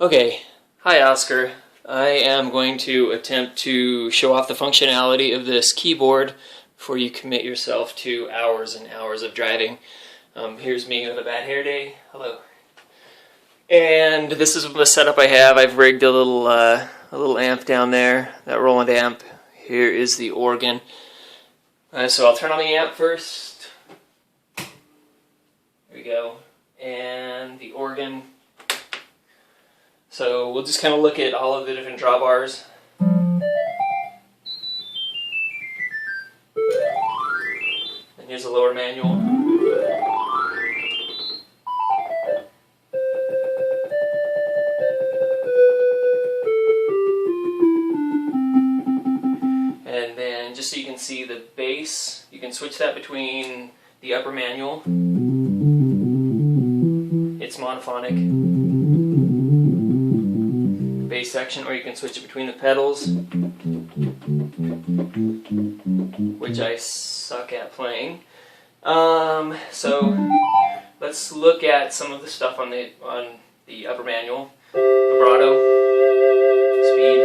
Okay, hi Oscar. I am going to attempt to show off the functionality of this keyboard before you commit yourself to hours and hours of driving. Here's me with a bad hair day. Hello. And this is the setup I have. I've rigged a little amp down there, that Roland amp. Here is the organ. So I'll turn on the amp first. There we go. And the organ. So we'll just kind of look at all of the different drawbars. And here's the lower manual. And then just so you can see the bass, you can switch that between the upper manual. It's monophonic. Bass section, or you can switch it between the pedals, which I suck at playing. So let's look at some of the stuff on the upper manual. Vibrato, speed.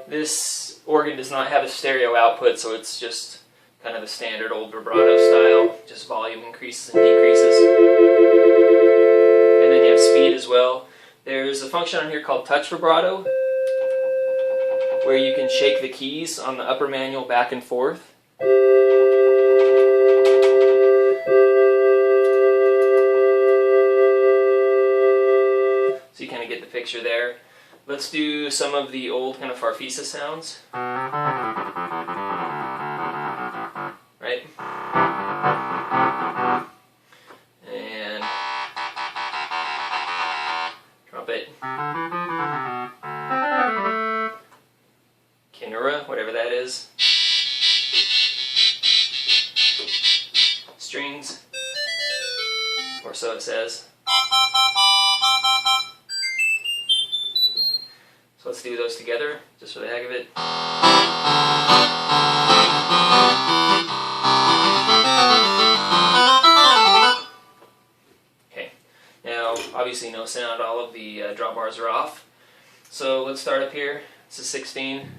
This organ does not have a stereo output, so it's just kind of a standard old vibrato style, just volume increases and decreases. And then you have speed as well. There's a function on here called touch vibrato, where you can shake the keys on the upper manual back and forth. So you kind of get the picture there. Let's do some of the old kind of farfisa sounds. Right? And trumpet. Kinura, whatever that is. Strings, or so it says. So let's do those together, just for the heck of it. Okay, now obviously no sound, all of the drawbars are off. So let's start up here. This is 16.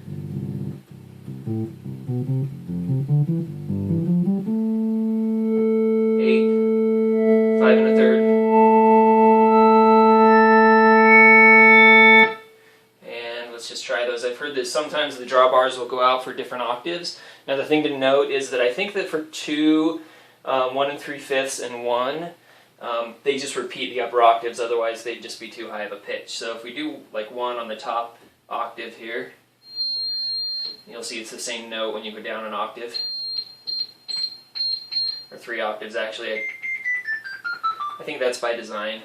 8, 5 1/3. Just try those. I've heard that sometimes the drawbars will go out for different octaves. Now the thing to note is that I think that for 2, 1 3/5 and 1, they just repeat the upper octaves, otherwise they'd just be too high of a pitch. So if we do like 1 on the top octave here, you'll see it's the same note when you go down an octave. Or 3 octaves actually. I think that's by design.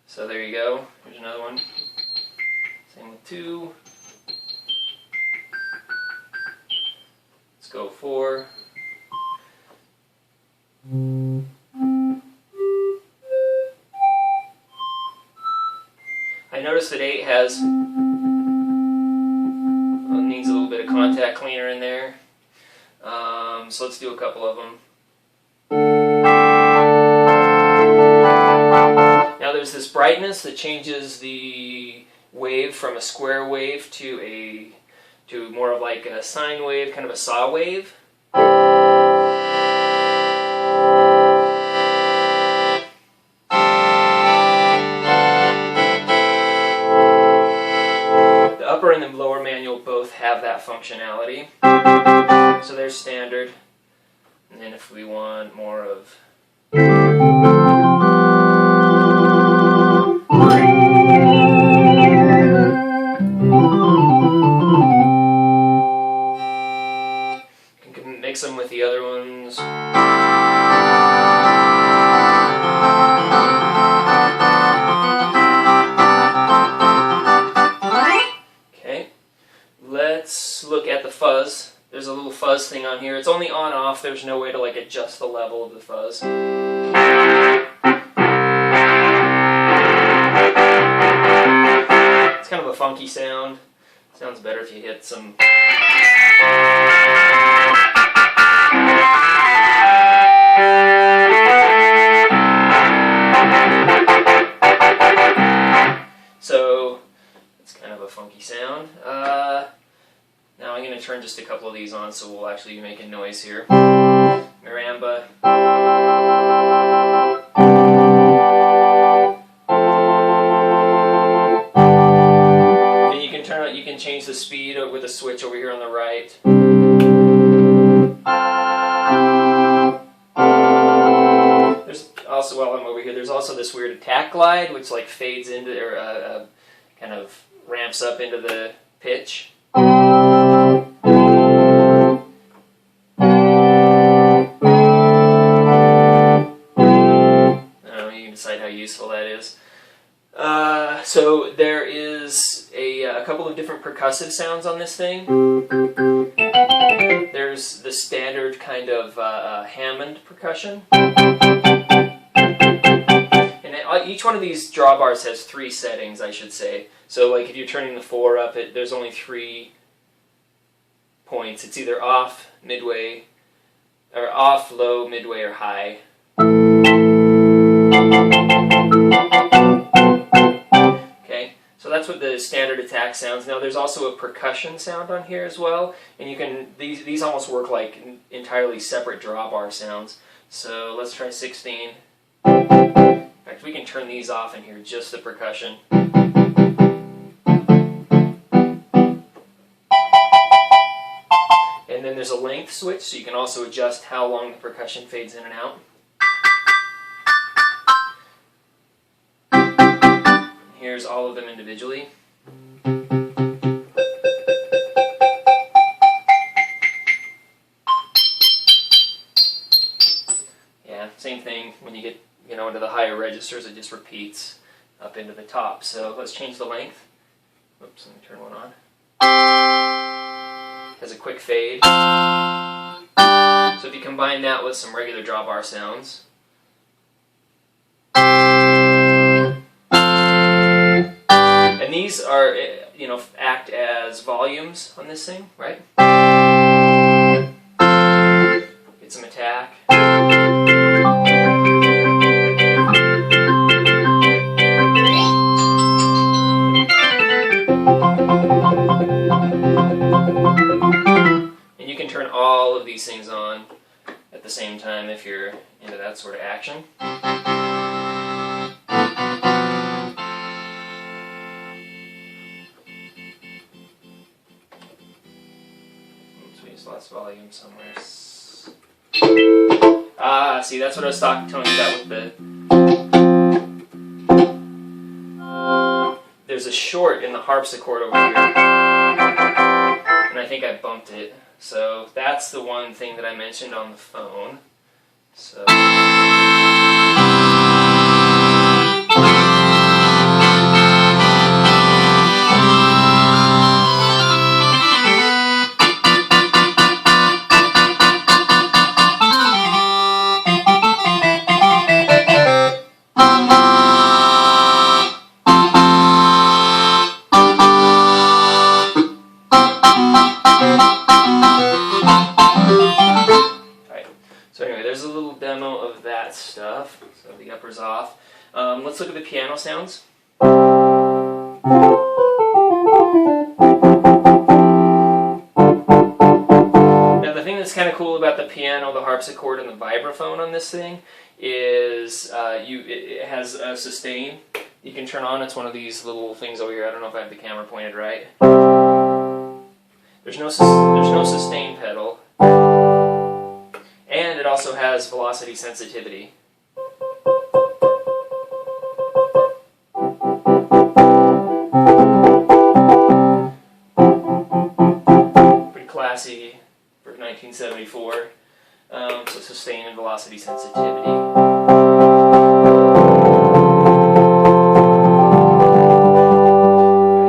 So there you go. Here's another one. Same with 2. Let's go 4. I noticed that 8 has needs a little bit of contact cleaner in there. So let's do a couple of them. Now there's this brightness that changes the wave from a square wave to more of like a sine wave, kind of a saw wave. The upper and the lower manual both have that functionality. So they're standard. And then if we want more of mix them with the other ones. Okay, let's look at the fuzz. There's a little fuzz thing on here. It's only on off. There's no way to like adjust the level of the fuzz. It's kind of a funky sound. Sounds better if you hit some melodies on, so we'll actually be making noise here. Marimba. And you can turn it, you can change the speed with a switch over here on the right. There's also, while I'm over here, there's also this weird attack glide, which like fades into, or kind of ramps up into the pitch. Decide how useful that is. So there is a couple of different percussive sounds on this thing. There's the standard kind of Hammond percussion. And each one of these drawbars has 3 settings, I should say. So like if you're turning the 4 up, there's only 3 points. It's either off, midway, or off, low, midway, or high. Okay, so that's what the standard attack sounds. Now there's also a percussion sound on here as well, and you can these almost work like entirely separate drawbar sounds. So let's try 16. In fact, we can turn these off and hear just the percussion. And then there's a length switch, so you can also adjust how long the percussion fades in and out. Here's all of them individually. Yeah, same thing. When you get into the higher registers, it just repeats up into the top. So let's change the length. Oops, let me turn one on. Has a quick fade. So if you combine that with some regular drawbar sounds. And these are, act as volumes on this thing, right? Get some attack. And you can turn all of these things on at the same time if you're into that sort of action. Less volume somewhere. Ah, see, that's what I was telling you about with the... There's a short in the harpsichord over here. And I think I bumped it. So that's the one thing that I mentioned on the phone. So... So anyway, there's a little demo of that stuff. So the upper's off. Let's look at the piano sounds. Now the thing that's kind of cool about the piano, the harpsichord, and the vibraphone on this thing is it has a sustain. You can turn on. It's one of these little things over here. I don't know if I have the camera pointed right. There's no sustain pedal. And it also has velocity sensitivity. Pretty classy for 1974. So sustain and velocity sensitivity.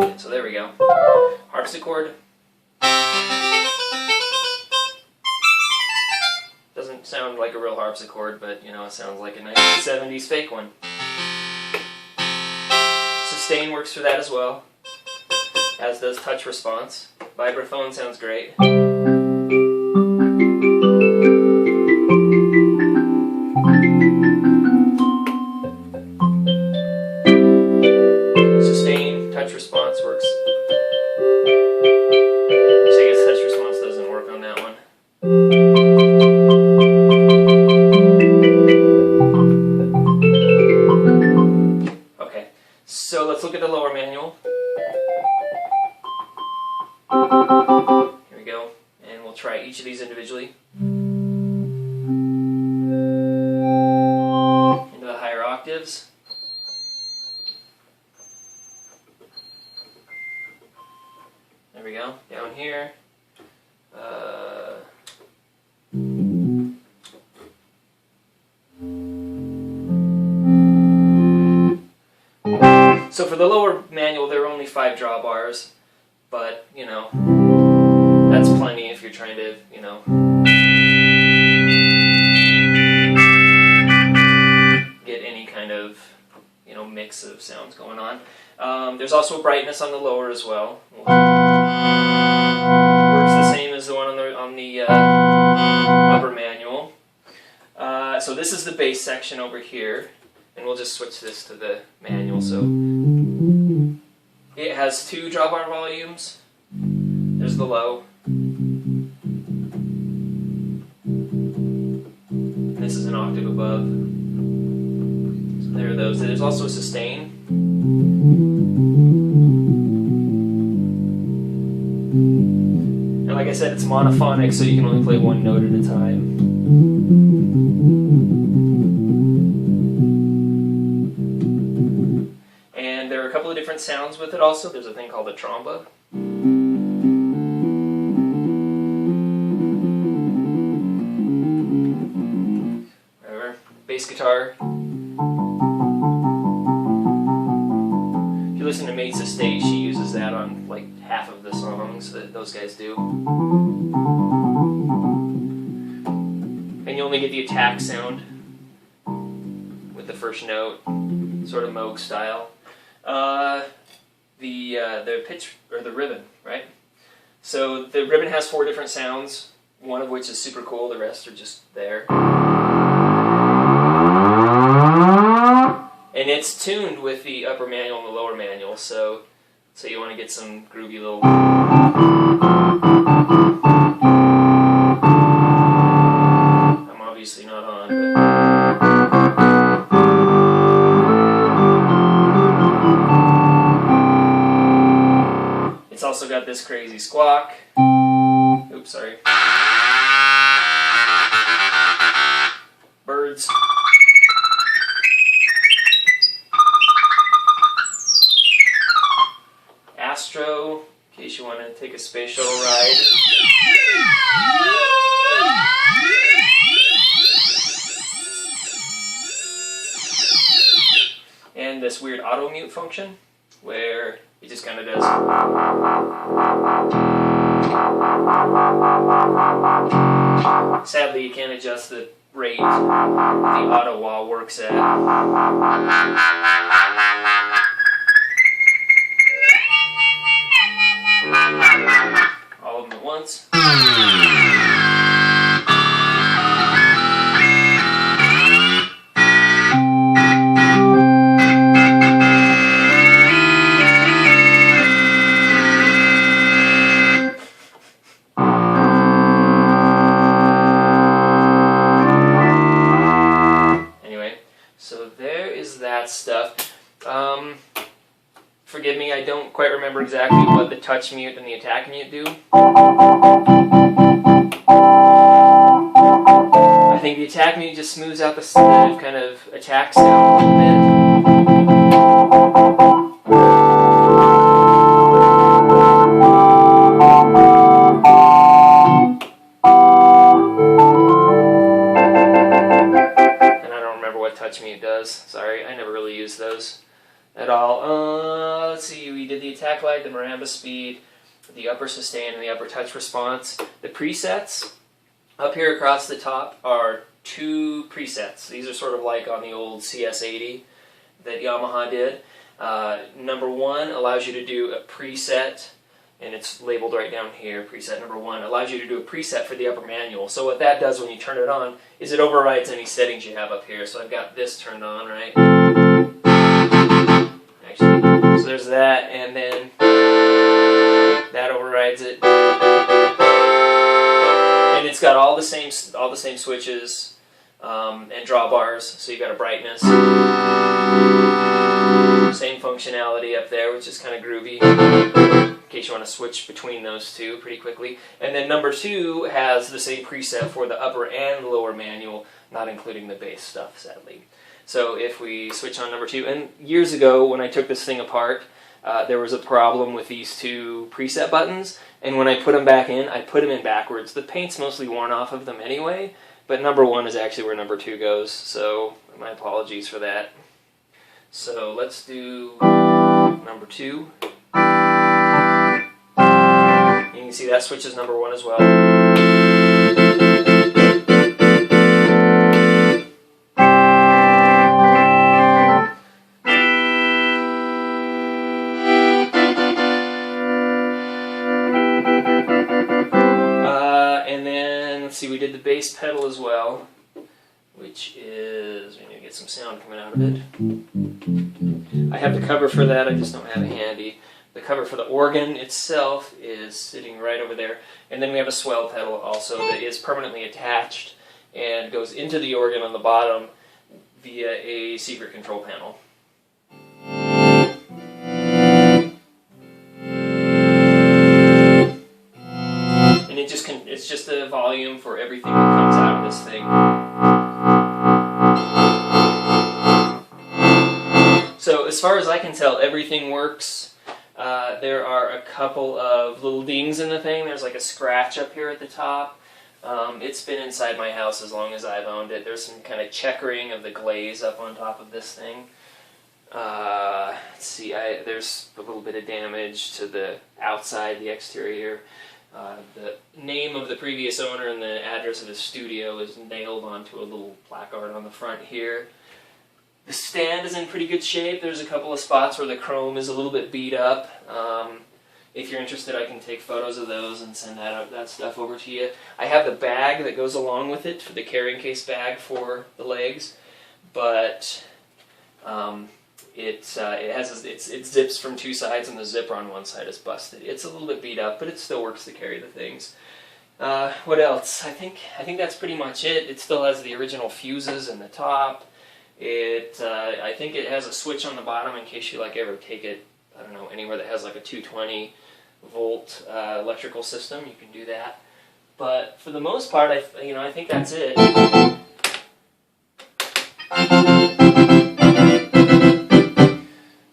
Right, so there we go. Harpsichord. Doesn't sound like a real harpsichord, but it sounds like a 1970s fake one. Sustain works for that as well, as does touch response. Vibraphone sounds great. Sustain, touch response works. So I guess touch response doesn't work on that Okay, so let's look at the lower manual. Here we go, and we'll try each of these individually. Into the higher octaves. There we go, down here. So for the lower manual, there are only 5 drawbars, but, you know, that's plenty if you're trying to, you know, get any kind of, you know, mix of sounds going on. There's also a brightness on the lower as well. Works the same as the one on the upper manual. So this is the bass section over here, and we'll just switch this to the manual. So it has 2 drawbar volumes. There's the low. And this is an octave above. So there are those. There's also a sustain. And like I said, it's monophonic, so you can only play one note at a time. And there are a couple of different sounds with it also. There's a thing called a tromba. Whatever. Bass guitar. If you listen to Mate's Estate, she uses that on like half of the songs that those guys do. And you only get the attack sound with the first note, sort of Moog style. The pitch, or the ribbon, right? So the ribbon has 4 different sounds, one of which is super cool, the rest are just there. And it's tuned with the upper manual and the lower manual, so you want to get some groovy little... I'm obviously not on, but... It's also got this crazy squawk. Oops, sorry. Birds. Astro, in case you want to take a spatial ride. And this weird auto mute function, where it just kind of does. Sadly, you can't adjust the rate the auto wah works at. All of them at once. So there is that stuff. Forgive me, I don't quite remember exactly what the touch mute and the attack mute do. I think the attack mute just smooths out the kind of attack sound a little bit. Touch mute does. Sorry, I never really used those at all. Let's see, we did the attack light, the marimba speed, the upper sustain, and the upper touch response. The presets up here across the top are 2 presets. These are sort of like on the old CS80 that Yamaha did. Number 1 allows you to do a preset, and it's labeled right down here. Preset number 1 allows you to do a preset for the upper manual. So what that does when you turn it on is it overrides any settings you have up here. So I've got this turned on, right? Actually, so there's that, and then that overrides it. And it's got all the same switches and drawbars. So you've got a brightness, same functionality up there, which is kind of groovy, in case you want to switch between those two pretty quickly. And then number 2 has the same preset for the upper and lower manual, not including the bass stuff, sadly. So if we switch on number 2, and years ago when I took this thing apart, there was a problem with these 2 preset buttons, and when I put them back in, I put them in backwards. The paint's mostly worn off of them anyway, but number 1 is actually where number 2 goes, so my apologies for that. So let's do number 2. You can see that switches number 1 as well. And then, let's see, we did the bass pedal as well, which is, we need to get some sound coming out of it. I have the cover for that, I just don't have it handy. The cover for the organ itself is sitting right over there. And then we have a swell pedal also that is permanently attached and goes into the organ on the bottom via a secret control panel. And it's just the volume for everything that comes out of this thing. So as far as I can tell, everything works. There are a couple of little dings in the thing. There's like a scratch up here at the top. It's been inside my house as long as I've owned it. There's some kind of checkering of the glaze up on top of this thing. Let's see, there's a little bit of damage to the outside, the exterior. The name of the previous owner and the address of his studio is nailed onto a little placard on the front here. The stand is in pretty good shape. There's a couple of spots where the chrome is a little bit beat up. If you're interested, I can take photos of those and send that stuff over to you. I have the bag that goes along with it, for the carrying case bag for the legs, but it zips from 2 sides, and the zipper on one side is busted. It's a little bit beat up, but it still works to carry the things. What else? I think that's pretty much it. It still has the original fuses in the top. I think it has a switch on the bottom in case you ever take it, I don't know, anywhere that has like a 220 volt electrical system. You can do that. But for the most part, I think that's it.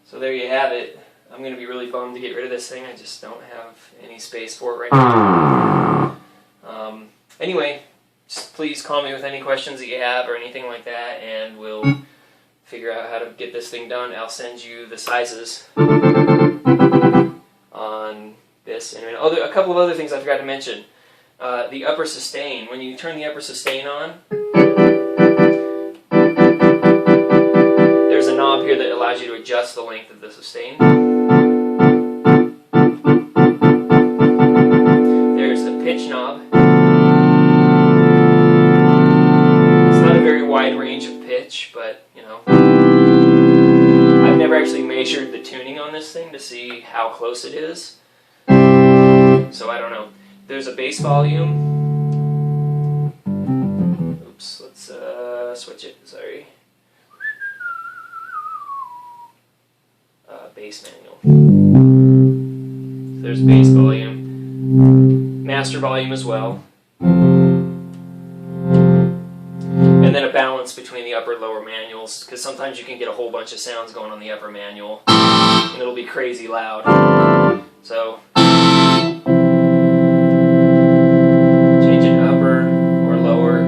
So there you have it. I'm going to be really bummed to get rid of this thing. I just don't have any space for it right now. Anyway, just please call me with any questions that you have or anything like that, and we'll figure out how to get this thing done. I'll send you the sizes on this. And a couple of other things I forgot to mention. The upper sustain. When you turn the upper sustain on, there's a knob here that allows you to adjust the length of the sustain. There's a pitch knob. Wide range of pitch, but I've never actually measured the tuning on this thing to see how close it is, so I don't know. There's a bass volume. Oops, let's switch it, sorry. Bass manual. So there's bass volume, master volume as well. And then a balance between the upper and lower manuals, because sometimes you can get a whole bunch of sounds going on the upper manual, and it'll be crazy loud. So, change it to upper or lower.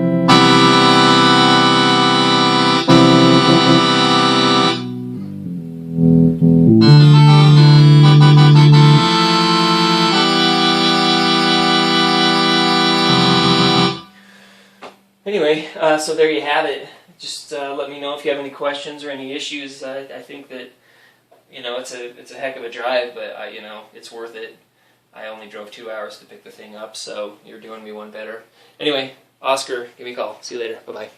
Anyway, so there you have it. Just let me know if you have any questions or any issues. I think that it's a heck of a drive, but it's worth it. I only drove 2 hours to pick the thing up, so you're doing me one better. Anyway, Oscar, give me a call. See you later. Bye bye.